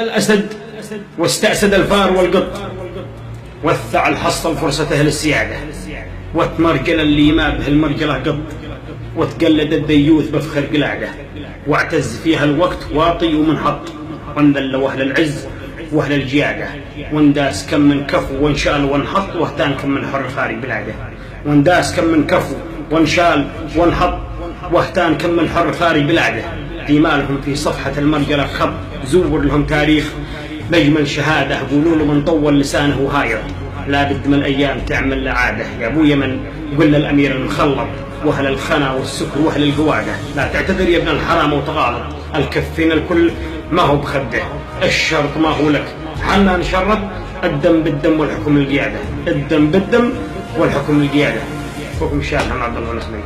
الأسد واستأسد الفار والقط، وثع الحصل فرصته للسيادة، وتمرجل اللي ما به المرجلة قط، وتقلد الديوث بفخر قلادة، واعتز فيها الوقت واطي ومنحط، وانذلوا أهل العز وأهل الجيادة، وانداس كم من كفو وانشال وانحط، واهتان كم من حر خارج بلاده، وانداس كم من كفو وانشال وانحط، واهتان كم من حر خارج بلاده، ايمالهم في صفحة المرجلة خط، زور لهم تاريخ نجم شهادة، قولوا له من طول لسانه هاير، لا بد من الأيام تعمل لعادة، يا أبو يمن قلنا الأمير المخلط، وأهل الخنا والسكر وأهل القوادة، لا تعتذر يا ابن الحرام وتغالط، الكفين الكل ما هو بخده، الشرط ما هو لك، حنا نشرط، الدم بالدم والحكم القيادة، الدم بالدم والحكم القيادة. حكم الشارع عبد الله النصري.